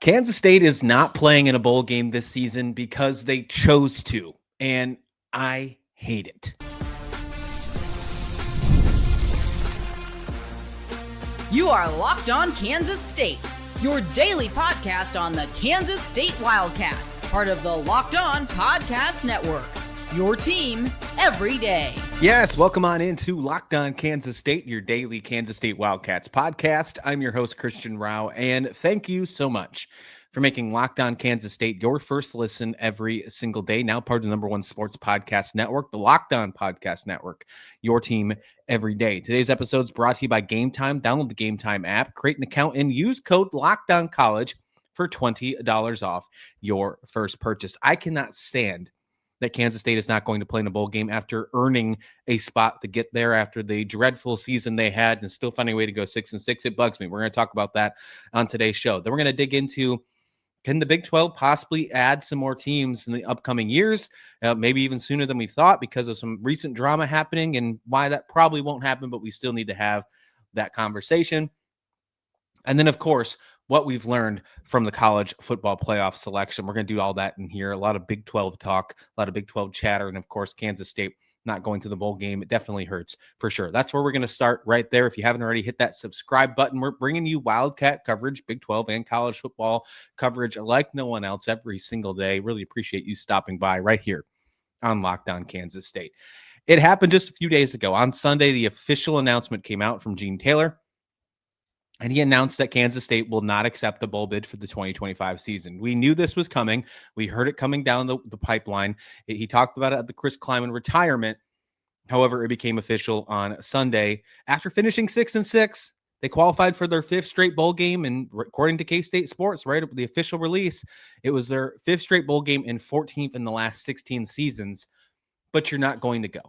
Kansas State is not playing in a bowl game this season because they chose to, and I hate it. You are Locked On Kansas State, your daily podcast on the Kansas State Wildcats, part of the Locked On Podcast Network, your team every day. Yes, welcome on into Locked On Kansas State, your daily Kansas State Wildcats podcast. I'm your host, Christian Rauh, and thank you so much for making Locked On Kansas State your first listen every single day. Now part of the number one sports podcast network, the Locked On Podcast Network, your team every day. Today's episode is brought to you by Game Time. Download the Game Time app, create an account, and use code LOCKEDONCollege for $20 off your first purchase. I cannot stand that Kansas State is not going to play in a bowl game after earning a spot to get there after the dreadful season they had and still finding a way to go 6-6. It bugs me. We're going to talk about that on today's show. Then we're going to dig into, can the Big 12 possibly add some more teams in the upcoming years, maybe even sooner than we thought because of some recent drama happening, and why that probably won't happen, but we still need to have that conversation. And then, of course, what we've learned from the college football playoff selection. We're going to do all that in here. A lot of Big 12 talk, a lot of Big 12 chatter, and of course, Kansas State not going to the bowl game. It definitely hurts for sure. That's where we're going to start right there. If you haven't already, hit that subscribe button. We're bringing you Wildcat coverage, Big 12 and college football coverage like no one else every single day. Really appreciate you stopping by right here on Locked On Kansas State. It happened just a few days ago. On Sunday, the official announcement came out from Gene Taylor, and he announced that Kansas State will not accept the bowl bid for the 2025 season. We knew this was coming. We heard it coming down the pipeline. He talked about it at the Chris Kleiman retirement. However, it became official on Sunday. After finishing 6-6, they qualified for their fifth straight bowl game. And according to K-State Sports, right, the official release, it was their fifth straight bowl game and 14th in the last 16 seasons. But you're not going to go.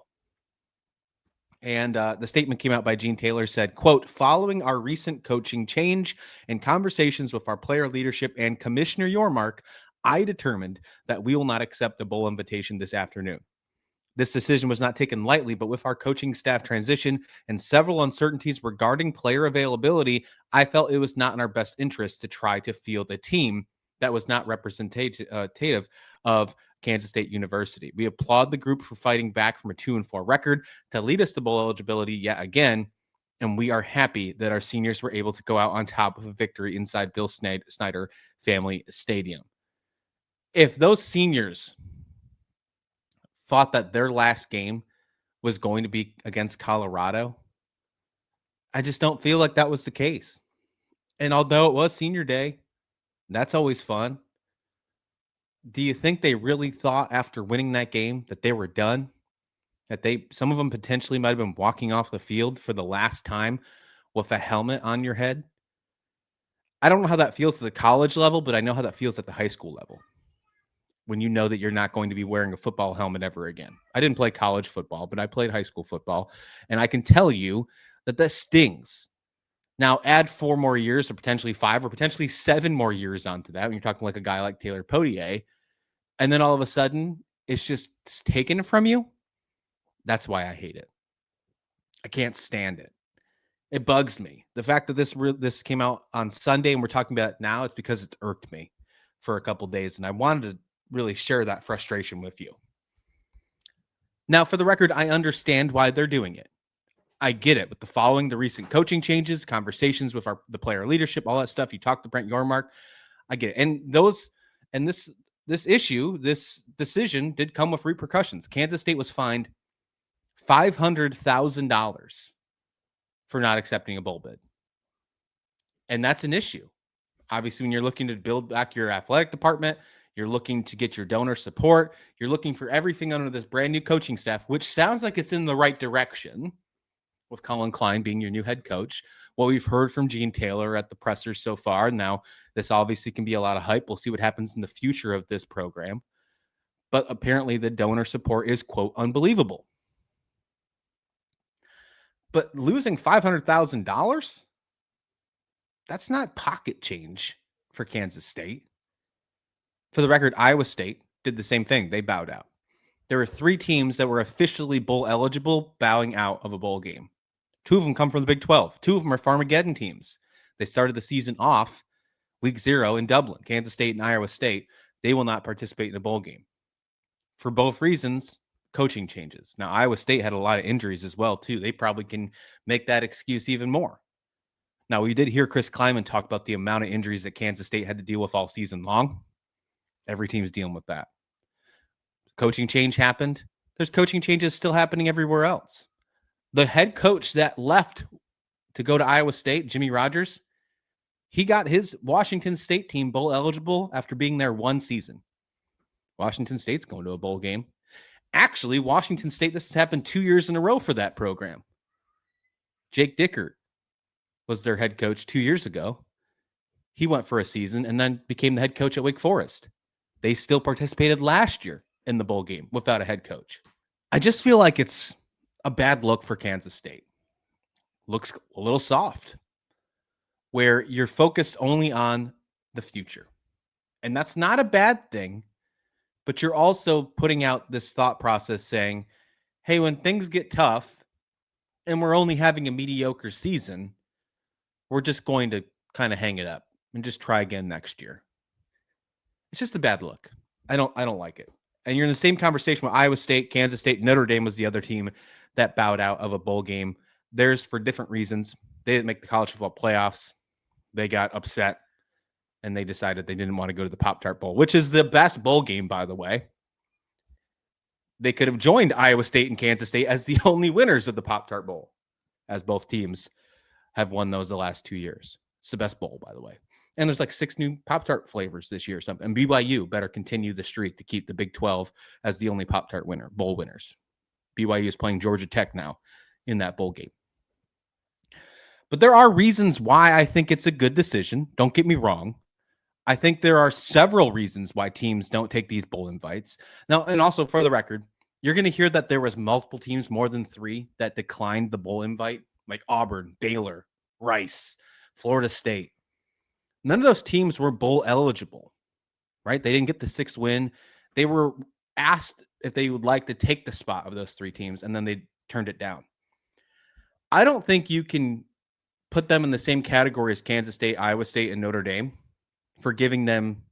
And the statement came out by Gene Taylor, said, quote, following our recent coaching change and conversations with our player leadership and Commissioner Yormark, I determined that we will not accept a bowl invitation this afternoon. This decision was not taken lightly, but with our coaching staff transition and several uncertainties regarding player availability, I felt it was not in our best interest to try to field a team that was not representative of Kansas State University. We applaud the group for fighting back from a 2-4 record to lead us to bowl eligibility yet again, and we are happy that our seniors were able to go out on top of a victory inside Bill Snyder Family Stadium. If those seniors thought that their last game was going to be against Colorado, I just don't feel like that was the case. And although it was senior day, that's always fun. Do you think they really thought after winning that game that they were done? That some of them potentially might have been walking off the field for the last time with a helmet on your head? I don't know how that feels at the college level, but I know how that feels at the high school level. When you know that you're not going to be wearing a football helmet ever again. I didn't play college football, but I played high school football. And I can tell you that stings. Now, add 4 more years, or potentially 5, or potentially 7 more years onto that when you're talking like a guy like Taylor Potier, and then all of a sudden, it's taken from you. That's why I hate it. I can't stand it. It bugs me. The fact that this came out on Sunday and we're talking about it now, it's because it's irked me for a couple days, and I wanted to really share that frustration with you. Now, for the record, I understand why they're doing it. I get it. With the recent coaching changes, conversations with the player leadership, all that stuff. You talked to Brent Yormark. I get it. This decision did come with repercussions. Kansas State was fined $500,000 for not accepting a bowl bid. And that's an issue. Obviously, when you're looking to build back your athletic department, you're looking to get your donor support, you're looking for everything under this brand new coaching staff, which sounds like it's in the right direction, with Colin Klein being your new head coach. What we've heard from Gene Taylor at the pressers so far. Now, this obviously can be a lot of hype. We'll see what happens in the future of this program. But apparently the donor support is, quote, unbelievable. But losing $500,000, that's not pocket change for Kansas State. For the record, Iowa State did the same thing. They bowed out. There were 3 teams that were officially bowl eligible bowing out of a bowl game. 2 of them come from the Big 12. 2 of them are Farmageddon teams. They started the season off Week 0 in Dublin, Kansas State and Iowa State, they will not participate in a bowl game. For both reasons, coaching changes. Now, Iowa State had a lot of injuries as well, too. They probably can make that excuse even more. Now, we did hear Chris Kleiman talk about the amount of injuries that Kansas State had to deal with all season long. Every team's dealing with that. Coaching change happened. There's coaching changes still happening everywhere else. The head coach that left to go to Iowa State, Jimmy Rogers, he got his Washington State team bowl eligible after being there one season. Washington State's going to a bowl game. Actually, Washington State, this has happened 2 years in a row for that program. Jake Dickert was their head coach 2 years ago. He went for a season and then became the head coach at Wake Forest. They still participated last year in the bowl game without a head coach. I just feel like it's a bad look for Kansas State. Looks a little soft, where you're focused only on the future. And that's not a bad thing, but you're also putting out this thought process saying, hey, when things get tough and we're only having a mediocre season, we're just going to kind of hang it up and just try again next year. It's just a bad look. I don't like it. And you're in the same conversation with Iowa State, Kansas State. Notre Dame was the other team that bowed out of a bowl game. Theirs for different reasons. They didn't make the college football playoffs. They got upset and they decided they didn't want to go to the Pop-Tart Bowl, which is the best bowl game, by the way. They could have joined Iowa State and Kansas State as the only winners of the Pop-Tart Bowl, as both teams have won those the last 2 years. It's the best bowl, by the way. And there's like 6 new Pop-Tart flavors this year or something. And BYU better continue the streak to keep the Big 12 as the only Pop-Tart bowl winners. BYU is playing Georgia Tech now in that bowl game. But there are reasons why I think it's a good decision. Don't get me wrong. I think there are several reasons why teams don't take these bowl invites. Now, and also for the record, you're going to hear that there was multiple teams, more than 3, that declined the bowl invite, like Auburn, Baylor, Rice, Florida State. None of those teams were bowl eligible, right? They didn't get the 6th win. They were asked if they would like to take the spot of those 3 teams, and then they turned it down. I don't think you can put them in the same category as Kansas State, Iowa State, and Notre Dame for giving them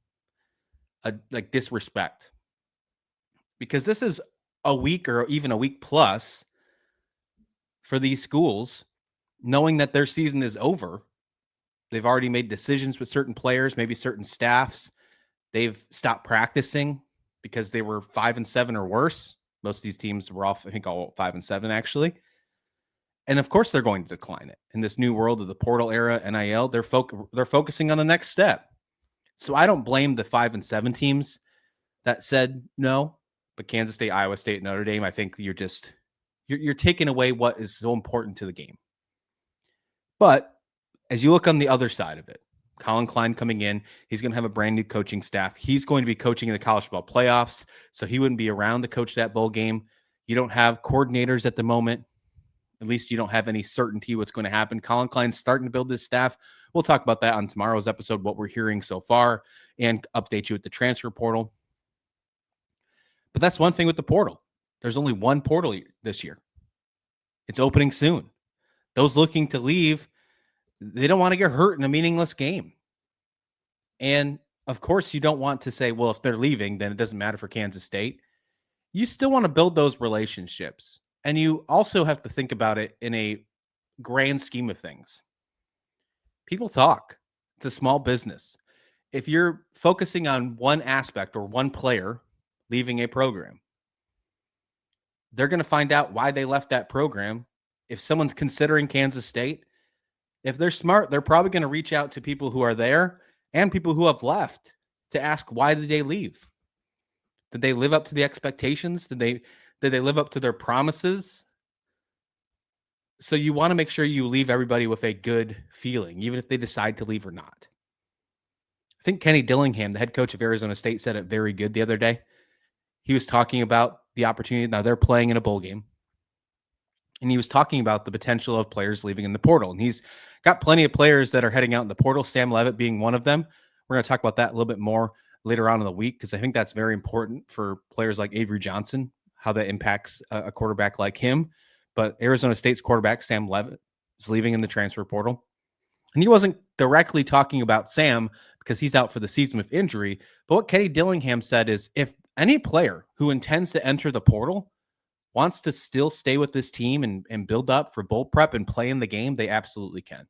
disrespect. Because this is a week or even a week plus for these schools, knowing that their season is over. They've already made decisions with certain players, maybe certain staffs. They've stopped practicing because they were 5-7 or worse. Most of these teams were off, I think, all 5-7 actually. And of course, they're going to decline it in this new world of the portal era, NIL. They're focusing on the next step. So I don't blame the 5-7 teams that said no, but Kansas State, Iowa State, Notre Dame, I think you're taking away what is so important to the game. But as you look on the other side of it, Colin Klein coming in, he's going to have a brand new coaching staff. He's going to be coaching in the college football playoffs, so he wouldn't be around to coach that bowl game. You don't have coordinators at the moment. At least you don't have any certainty what's going to happen. Colin Klein's starting to build his staff. We'll talk about that on tomorrow's episode, what we're hearing so far, and update you with the transfer portal. But that's one thing with the portal. There's only one portal this year. It's opening soon. Those looking to leave, they don't want to get hurt in a meaningless game. And of course, you don't want to say, well, if they're leaving, then it doesn't matter for Kansas State. You still want to build those relationships. And you also have to think about it in a grand scheme of things. People talk. It's a small business. If you're focusing on one aspect or one player leaving a program, they're going to find out why they left that program. If someone's considering Kansas State, if they're smart, they're probably going to reach out to people who are there and people who have left to ask, why did they leave? Did they live up to the expectations? Did they live up to their promises? So you want to make sure you leave everybody with a good feeling, even if they decide to leave or not. I think Kenny Dillingham, the head coach of Arizona State, said it very good the other day. He was talking about the opportunity. Now they're playing in a bowl game. And he was talking about the potential of players leaving in the portal. And he's got plenty of players that are heading out in the portal, Sam Levitt being one of them. We're going to talk about that a little bit more later on in the week, because I think that's very important for players like Avery Johnson, how that impacts a quarterback like him. But Arizona State's quarterback, Sam Levitt, is leaving in the transfer portal. And he wasn't directly talking about Sam because he's out for the season with injury. But what Kenny Dillingham said is if any player who intends to enter the portal wants to still stay with this team and build up for bowl prep and play in the game, they absolutely can.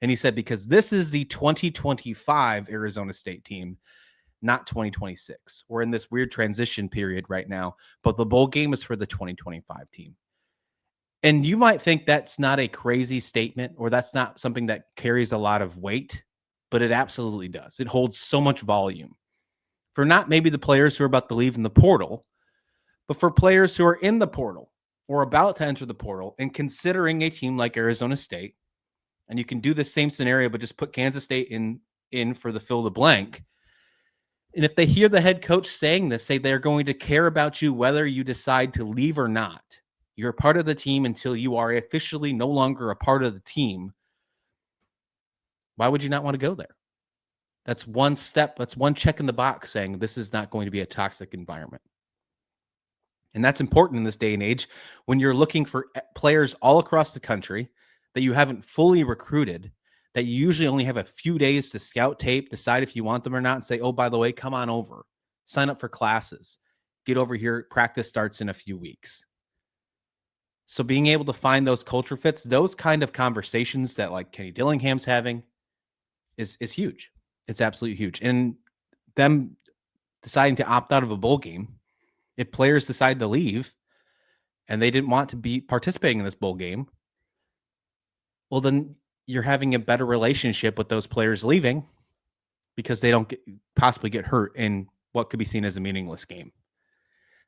And he said, because this is the 2025 Arizona State team, not 2026. We're in this weird transition period right now, but the bowl game is for the 2025 team. And you might think that's not a crazy statement or that's not something that carries a lot of weight, but it absolutely does. It holds so much volume for not maybe the players who are about to leave in the portal, but for players who are in the portal or about to enter the portal and considering a team like Arizona State. And you can do the same scenario, but just put Kansas State in for the fill the blank. And if they hear the head coach saying this, say they're going to care about you whether you decide to leave or not. You're a part of the team until you are officially no longer a part of the team. Why would you not want to go there? That's one step. That's one check in the box saying this is not going to be a toxic environment. And that's important in this day and age when you're looking for players all across the country that you haven't fully recruited, that you usually only have a few days to scout tape, decide if you want them or not, and say, oh, by the way, come on over, sign up for classes, get over here, practice starts in a few weeks. So being able to find those culture fits, those kind of conversations that like Kenny Dillingham's having is huge. It's absolutely huge. And them deciding to opt out of a bowl game, if players decide to leave and they didn't want to be participating in this bowl game, well, then you're having a better relationship with those players leaving because they don't possibly get hurt in what could be seen as a meaningless game.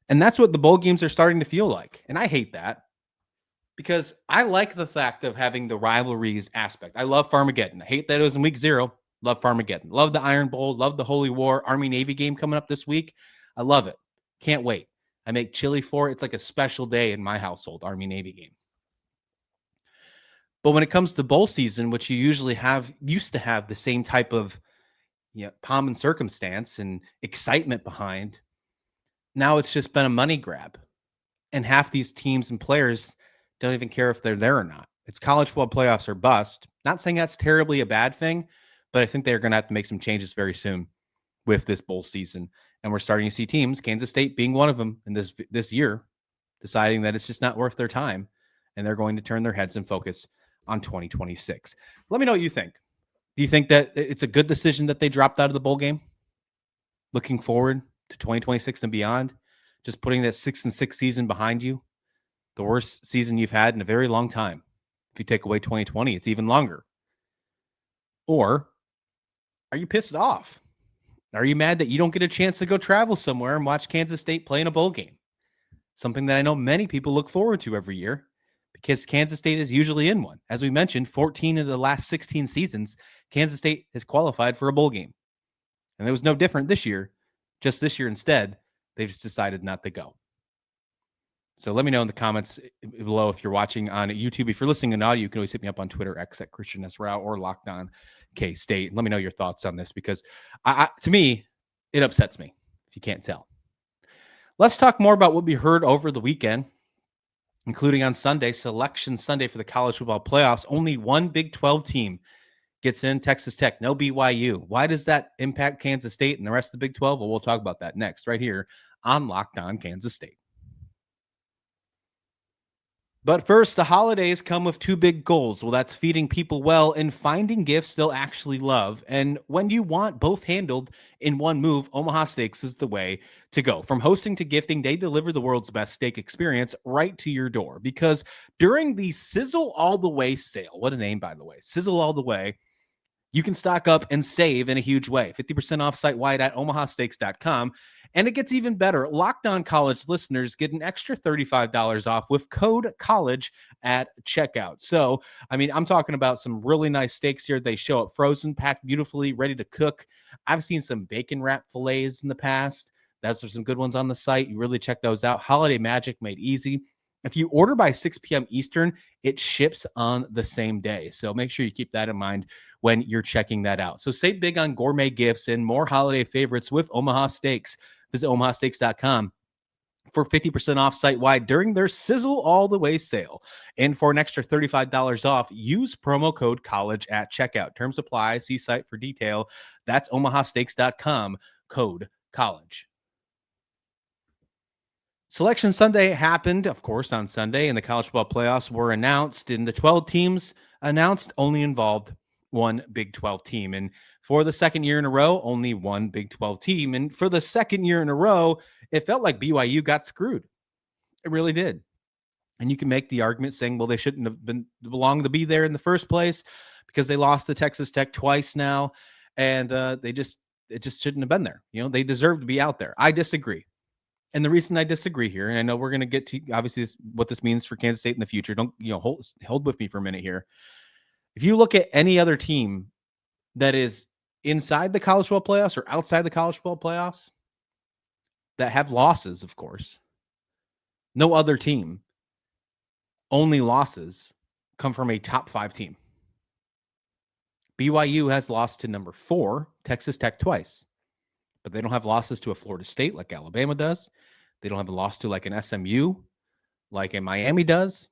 And that's what the bowl games are starting to feel like. And I hate that because I like the fact of having the rivalries aspect. I love Farmageddon. I hate that it was in week 0. Love Farmageddon. Love the Iron Bowl. Love the Holy War Army-Navy game coming up this week. I love it. Can't wait. I make chili for it. It's like a special day in my household, Army-Navy game. But when it comes to bowl season, which you usually used to have the same type of pomp and circumstance and excitement behind, now it's just been a money grab. And half these teams and players don't even care if they're there or not. It's college football playoffs or bust. Not saying that's terribly a bad thing, but I think they're going to have to make some changes very soon with this bowl season. And we're starting to see teams, Kansas State being one of them in this year, deciding that it's just not worth their time. And they're going to turn their heads and focus on 2026. Let me know what you think. Do you think that it's a good decision that they dropped out of the bowl game? Looking forward to 2026 and beyond, just putting that 6-6 season behind you, the worst season you've had in a very long time. If you take away 2020, it's even longer. Or are you pissed off? Are you mad that you don't get a chance to go travel somewhere and watch Kansas State play in a bowl game? Something that I know many people look forward to every year because Kansas State is usually in one. As we mentioned, 14 of the last 16 seasons, Kansas State has qualified for a bowl game. And it was no different this year. Just this year instead, they just decided not to go. So let me know in the comments below if you're watching on YouTube. If you're listening in audio, you can always hit me up on Twitter, X at Christian Rauh or Locked On K-State. Let me know your thoughts on this because to me, it upsets me if you can't tell. Let's talk more about what we heard over the weekend, including on Sunday, Selection Sunday for the college football playoffs. Only one Big 12 team gets in, Texas Tech, no BYU. Why does that impact Kansas State and the rest of the Big 12? Well, we'll talk about that next right here on Locked On Kansas State. But first, the holidays come with two big goals. Well, that's feeding people well and finding gifts they'll actually love. And when you want both handled in one move, Omaha Steaks is the way to go. From hosting to gifting, they deliver the world's best steak experience right to your door. Because during the Sizzle All the Way sale, what a name, by the way, Sizzle All the Way, you can stock up and save in a huge way. 50% off site-wide at omahasteaks.com. And it gets even better. Locked On College listeners get an extra $35 off with code COLLEGE at checkout. So, I'm talking about some really nice steaks here. They show up frozen, packed beautifully, ready to cook. I've seen some bacon wrap fillets in the past. Those are some good ones on the site. You really check those out. Holiday magic made easy. If you order by 6 p.m. Eastern, it ships on the same day. So make sure you keep that in mind when you're checking that out. So save big on gourmet gifts and more holiday favorites with Omaha Steaks. Visit omahasteaks.com for 50% off site-wide during their Sizzle All the Way sale. And for an extra $35 off, use promo code COLLEGE at checkout. Terms apply. See site for detail. That's omahasteaks.com, code COLLEGE. Selection Sunday happened, of course, on Sunday, and the college football playoffs were announced, and the 12 teams announced only involved one Big 12 team. And for the second year in a row, only one Big 12 team. And for the second year in a row, it felt like BYU got screwed. It really did. And you can make the argument saying, well, they shouldn't have been belonged to be there in the first place because they lost to Texas Tech twice now, and it just shouldn't have been there. You know, they deserve to be out there. I disagree. And the reason I disagree here, and I know we're going to get to obviously what this means for Kansas State in the future. Don't, hold with me for a minute here. If you look at any other team that is inside the college football playoffs or outside the college football playoffs that have losses, of course, no other team, only losses come from a top 5 team. BYU has lost to number 4, Texas Tech, twice. But they don't have losses to a Florida State like Alabama does. They don't have a loss to like an SMU like a Miami does.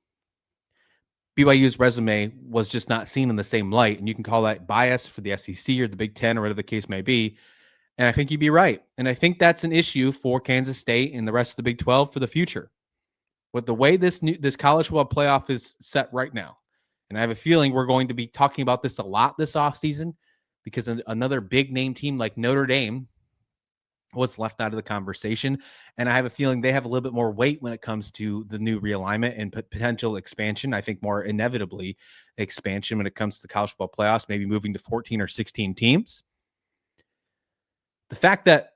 BYU's resume was just not seen in the same light, and you can call that bias for the SEC or the Big Ten or whatever the case may be. And I think you'd be right. And I think that's an issue for Kansas State and the rest of the Big 12 for the future. With the way this college football playoff is set right now, and I have a feeling we're going to be talking about this a lot this offseason because another big name team like Notre Dame was left out of the conversation. And I have a feeling they have a little bit more weight when it comes to the new realignment and potential expansion. I think more inevitably expansion when it comes to the college football playoffs, maybe moving to 14 or 16 teams. The fact that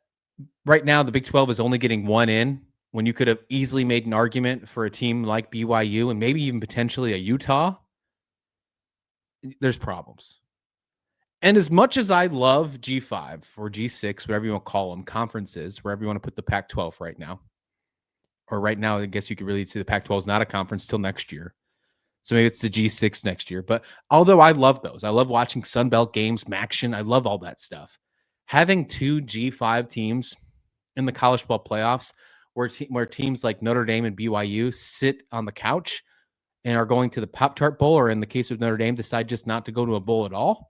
right now the Big 12 is only getting one in when you could have easily made an argument for a team like BYU and maybe even potentially a Utah, there's problems. And as much as I love G5 or G6, whatever you want to call them, conferences, wherever you want to put the Pac-12 right now, or right now, I guess you could really say the Pac-12 is not a conference till next year. So maybe it's the G6 next year. But although I love those, I love watching Sun Belt games, Maction, I love all that stuff. Having 2 G5 teams in the college football playoffs where teams like Notre Dame and BYU sit on the couch and are going to the Pop-Tart Bowl, or in the case of Notre Dame, decide just not to go to a bowl at all,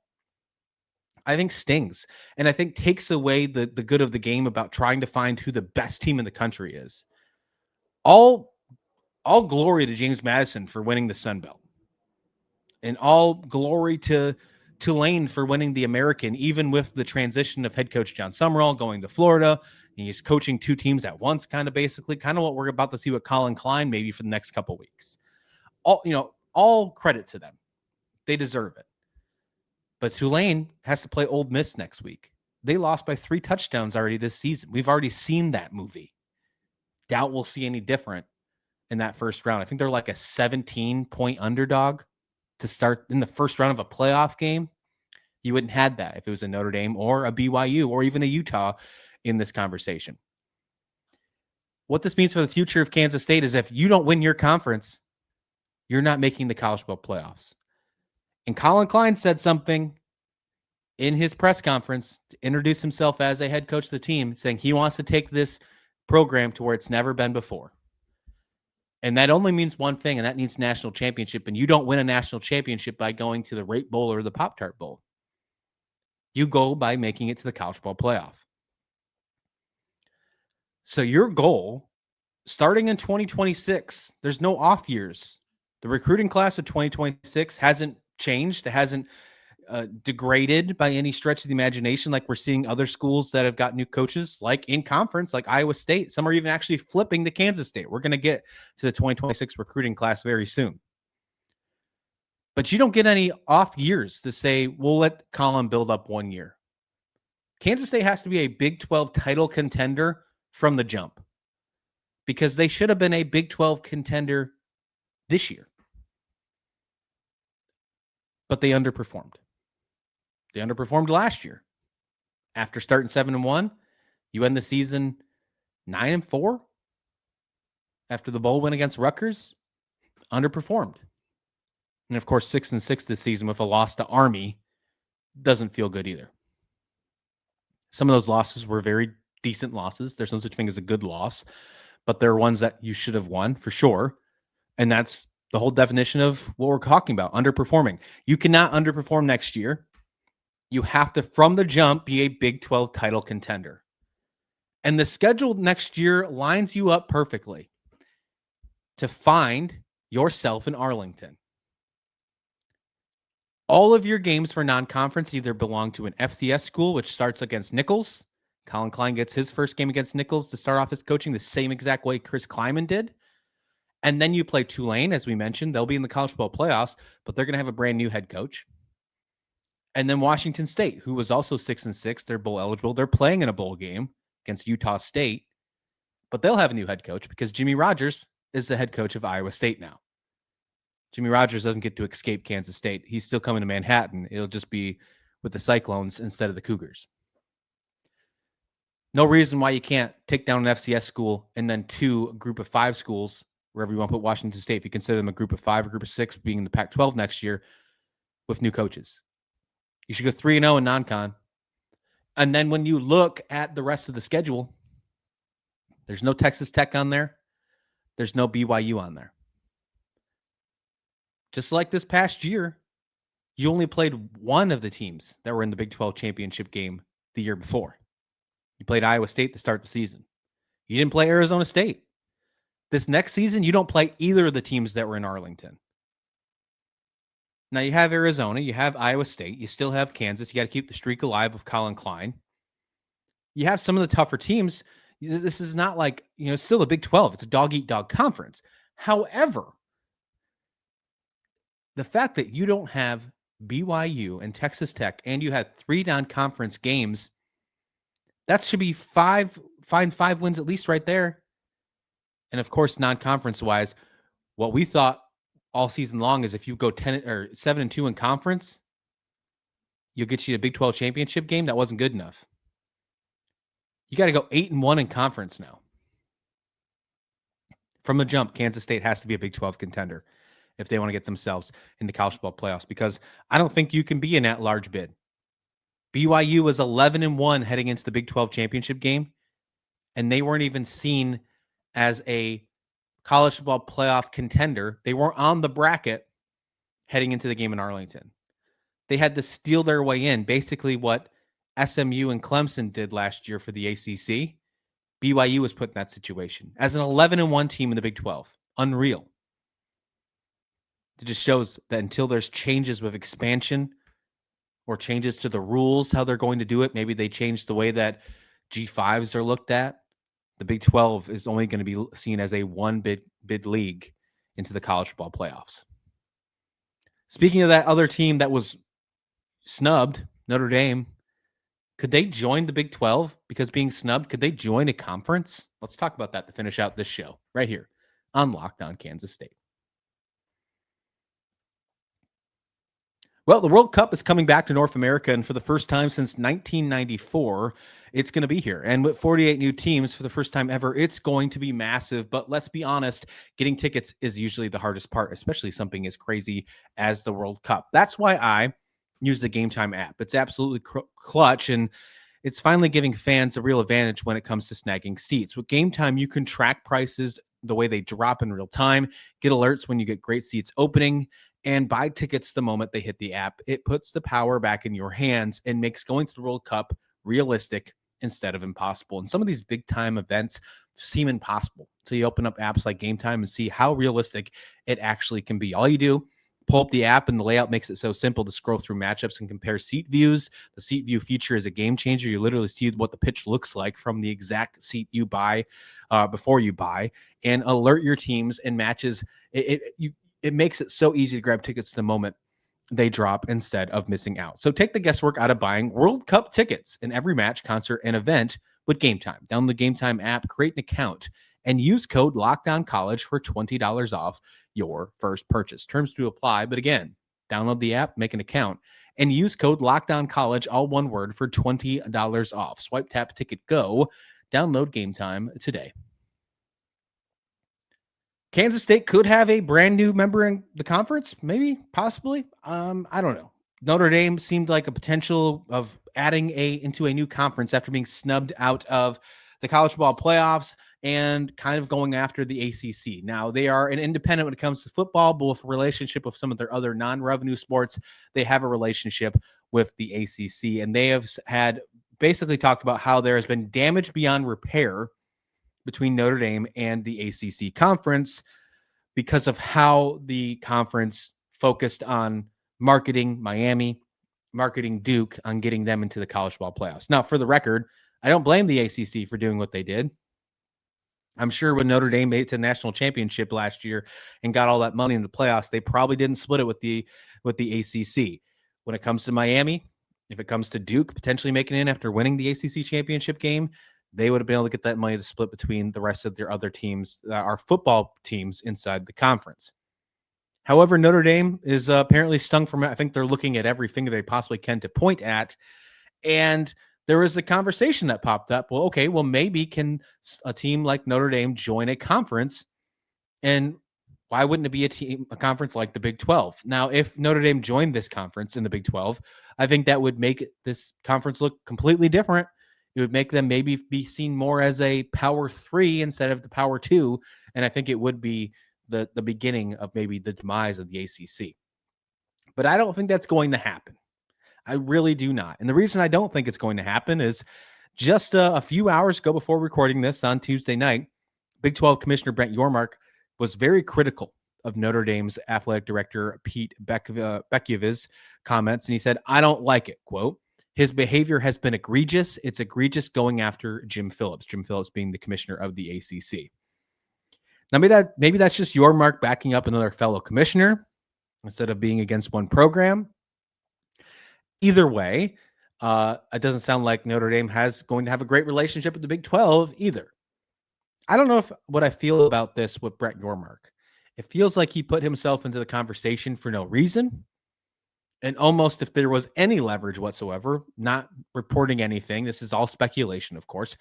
I think stings. And I think takes away the good of the game about trying to find who the best team in the country is. All glory to James Madison for winning the Sun Belt. And all glory to Tulane for winning the American, even with the transition of head coach John Summerall going to Florida. And he's coaching 2 teams at once, kind of what we're about to see with Colin Klein maybe for the next couple weeks. All credit to them. They deserve it. But Tulane has to play Ole Miss next week. They lost by 3 touchdowns already this season. We've already seen that movie. Doubt we'll see any different in that first round. I think they're like a 17-point underdog to start in the first round of a playoff game. You wouldn't have that if it was a Notre Dame or a BYU or even a Utah in this conversation. What this means for the future of Kansas State is if you don't win your conference, you're not making the college football playoffs. And Colin Klein said something in his press conference to introduce himself as a head coach of the team, saying he wants to take this program to where it's never been before. And that only means one thing, and that means national championship. And you don't win a national championship by going to the Rape Bowl or the Pop-Tart Bowl. You go by making it to the college football playoff. So your goal, starting in 2026, there's no off years. The recruiting class of 2026 hasn't changed. It hasn't degraded by any stretch of the imagination like we're seeing other schools that have got new coaches, like in conference, like Iowa State. Some are even actually flipping to Kansas State. We're going to get to the 2026 recruiting class very soon. But you don't get any off years to say, we'll let Colin build up 1 year. Kansas State has to be a Big 12 title contender from the jump because they should have been a Big 12 contender this year. But they underperformed. They underperformed last year. After starting 7-1, you end the season 9-4. After the bowl win against Rutgers, underperformed. And of course, 6-6 this season with a loss to Army doesn't feel good either. Some of those losses were very decent losses. There's no such thing as a good loss. but there are ones that you should have won for sure. And that's the whole definition of what we're talking about, underperforming. You cannot underperform next year. You have to, from the jump, be a Big 12 title contender. And the schedule next year lines you up perfectly to find yourself in Arlington. All of your games for non-conference either belong to an FCS school, which starts against Nichols. Colin Klein gets his first game against Nichols to start off his coaching the same exact way Chris Kleiman did. And then you play Tulane, as we mentioned. They'll be in the college football playoffs, but they're going to have a brand new head coach. And then Washington State, who was also 6-6. They're bowl eligible. They're playing in a bowl game against Utah State, but they'll have a new head coach because Jimmy Rogers is the head coach of Iowa State now. Jimmy Rogers doesn't get to escape Kansas State. He's still coming to Manhattan. It'll just be with the Cyclones instead of the Cougars. No reason why you can't take down an FCS school and then a group of 5 schools, wherever you want to put Washington State, if you consider them a group of 5 or group of 6 being in the Pac-12 next year with new coaches. You should go 3-0 in non-con. And then when you look at the rest of the schedule, there's no Texas Tech on there. There's no BYU on there. Just like this past year, you only played one of the teams that were in the Big 12 championship game the year before. You played Iowa State to start the season. You didn't play Arizona State. This next season, you don't play either of the teams that were in Arlington. Now, you have Arizona, you have Iowa State, you still have Kansas. You got to keep the streak alive of Colin Klein. You have some of the tougher teams. This is not like, it's still a Big 12. It's a dog-eat-dog conference. However, the fact that you don't have BYU and Texas Tech and you had 3 non-conference games, that should be 5 wins at least right there. And of course, non-conference wise, what we thought all season long is if you go 10 or 7-2 in conference, you'll get you a Big 12 championship game. That wasn't good enough. You got to go 8-1 in conference now. From the jump, Kansas State has to be a Big 12 contender if they want to get themselves into college football playoffs, because I don't think you can be an at-large bid. BYU was 11-1 heading into the Big 12 championship game, and they weren't even seen as a college football playoff contender. They weren't on the bracket heading into the game in Arlington. They had to steal their way in, basically what SMU and Clemson did last year for the ACC. BYU was put in that situation as an 11-1 team in the Big 12. Unreal. It just shows that until there's changes with expansion or changes to the rules, how they're going to do it, maybe they change the way that G5s are looked at, the Big 12 is only going to be seen as a one bid league into the college football playoffs. Speaking of that other team that was snubbed, Notre Dame, could they join the Big 12 because being snubbed? Could they join a conference? Let's talk about that to finish out this show right here on Locked On Kansas State. Well, the World Cup is coming back to North America, and for the first time since 1994, it's going to be here. And with 48 new teams for the first time ever, it's going to be massive. But let's be honest, getting tickets is usually the hardest part, especially something as crazy as the World Cup. That's why I use the Game Time app. It's absolutely clutch, and it's finally giving fans a real advantage when it comes to snagging seats. With Game Time, you can track prices the way they drop in real time, get alerts when you get great seats opening, and buy tickets the moment they hit the app. It puts the power back in your hands and makes going to the World Cup realistic instead of impossible. And some of these big time events seem impossible. So you open up apps like Game Time and see how realistic it actually can be. All you do, pull up the app, and the layout makes it so simple to scroll through matchups and compare seat views. The seat view feature is a game changer. You literally see what the pitch looks like from the exact seat you buy before you buy, and alert your teams and matches. It makes it so easy to grab tickets the moment they drop instead of missing out. So take the guesswork out of buying World Cup tickets in every match, concert, and event with Game Time. Download the Game Time app, create an account, and use code LOCKDOWNCollege for $20 off your first purchase. Terms to apply, but again, download the app, make an account, and use code LOCKDOWNCollege, all one word, for $20 off. Swipe, tap, ticket, go. Download Game Time today. Kansas State could have a brand new member in the conference, maybe, possibly. I don't know. Notre Dame seemed like a potential of adding into a new conference after being snubbed out of the college football playoffs and kind of going after the ACC. Now, they are an independent when it comes to football, but with a relationship with some of their other non-revenue sports, they have a relationship with the ACC, and they have had basically talked about how there has been damage beyond repair between Notre Dame and the ACC conference because of how the conference focused on marketing Miami, marketing Duke, on getting them into the college football playoffs. Now, for the record, I don't blame the ACC for doing what they did. I'm sure when Notre Dame made it to the national championship last year and got all that money in the playoffs, they probably didn't split it with the ACC. When it comes to Miami, if it comes to Duke potentially making it in after winning the ACC championship game, they would have been able to get that money to split between the rest of their other teams, our football teams inside the conference. However, Notre Dame is apparently stung from it. I think they're looking at everything they possibly can to point at. And there was a conversation that popped up. Well, okay, well, maybe can a team like Notre Dame join a conference? And why wouldn't it be a conference like the Big 12? Now, if Notre Dame joined this conference in the Big 12, I think that would make this conference look completely different. It would make them maybe be seen more as a Power 3 instead of the Power 2. And I think it would be the beginning of maybe the demise of the ACC. But I don't think that's going to happen. I really do not. And the reason I don't think it's going to happen is just a few hours ago before recording this on Tuesday night, Big 12 Commissioner Brent Yormark was very critical of Notre Dame's athletic director, Pete Beckiewicz's comments. And he said, I don't like it. Quote, his behavior has been egregious. It's egregious going after Jim Phillips being the commissioner of the ACC. Now, maybe that's just Yormark backing up another fellow commissioner instead of being against one program. Either way, it doesn't sound like Notre Dame going to have a great relationship with the Big 12 either. I don't know what I feel about this with Brett Yormark. It feels like he put himself into the conversation for no reason. And almost if there was any leverage whatsoever, not reporting anything, this is all speculation, of course,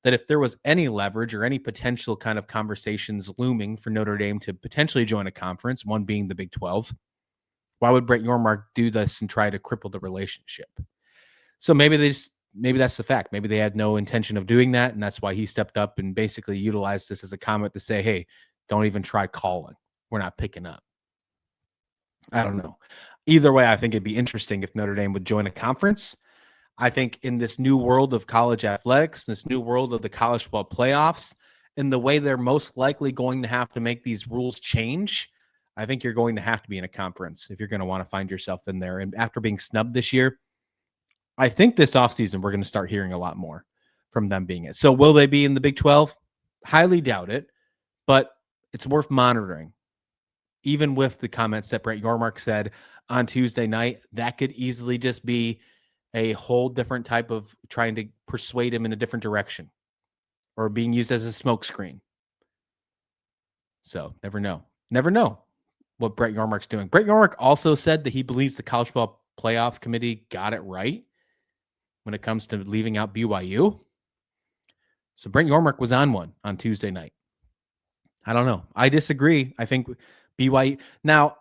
that if there was any leverage or any potential kind of conversations looming for Notre Dame to potentially join a conference, one being the Big 12, why would Brett Yormark do this and try to cripple the relationship? So maybe that's the fact. Maybe they had no intention of doing that, and that's why he stepped up and basically utilized this as a comment to say, hey, don't even try calling. We're not picking up. I don't know. Either way, I think it'd be interesting if Notre Dame would join a conference. I think in this new world of college athletics, this new world of the college football playoffs, and the way they're most likely going to have to make these rules change, I think you're going to have to be in a conference if you're going to want to find yourself in there. And after being snubbed this year, I think this offseason we're going to start hearing a lot more from them being it. So will they be in the Big 12? Highly doubt it, but it's worth monitoring. Even with the comments that Brett Yormark said on Tuesday night, that could easily just be a whole different type of trying to persuade him in a different direction or being used as a smokescreen. So never know. Never know what Brett Yormark's doing. Brett Yormark also said that he believes the College Football Playoff Committee got it right when it comes to leaving out BYU. So Brett Yormark was on one on Tuesday night. I don't know. I disagree. I think BYU now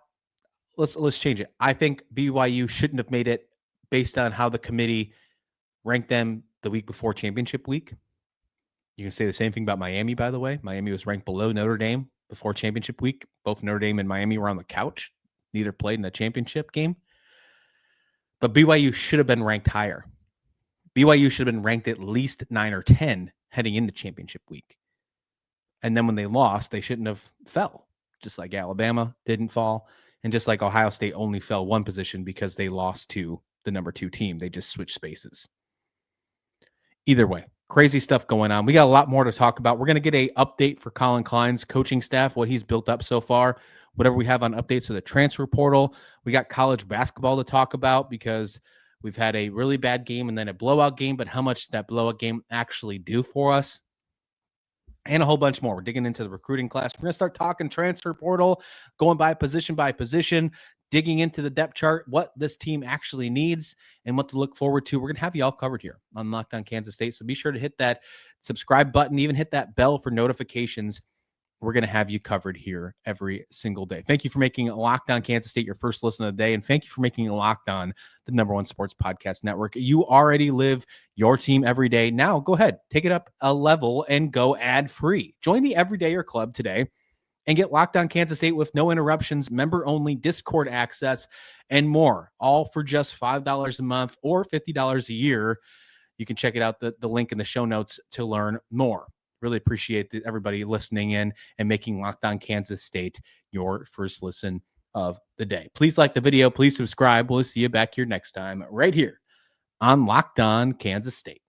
let's change it. I think BYU shouldn't have made it based on how the committee ranked them the week before championship week. You can say the same thing about Miami, by the way. Miami was ranked below Notre Dame before championship week. Both Notre Dame and Miami were on the couch. Neither played in the championship game. But BYU should have been ranked higher. BYU should have been ranked at least 9 or 10 heading into championship week. And then when they lost, they shouldn't have fell, just like Alabama didn't fall. And just like Ohio State only fell one position because they lost to the number 2 team. They just switched spaces. Either way, crazy stuff going on. We got a lot more to talk about. We're going to get an update for Colin Klein's coaching staff, what he's built up so far, whatever we have on updates for the transfer portal. We got college basketball to talk about because we've had a really bad game and then a blowout game, but how much did that blowout game actually do for us? And a whole bunch more. We're digging into the recruiting class. We're going to start talking transfer portal, going by position, digging into the depth chart, what this team actually needs and what to look forward to. We're going to have you all covered here on Locked On Kansas State. So be sure to hit that subscribe button, even hit that bell for notifications we're going to have you covered here every single day. Thank you for making Locked On Kansas State your first listen of the day, and thank you for making Locked On the #1 sports podcast network. You already live your team every day. Now go ahead, take it up a level and go ad-free. Join the Everydayer Club today and get Locked On Kansas State with no interruptions, member-only Discord access, and more, all for just $5 a month or $50 a year. You can check it out, the link in the show notes to learn more. Really appreciate everybody listening in and making Locked On Kansas State your first listen of the day. Please like the video. Please subscribe. We'll see you back here next time right here on Locked On Kansas State.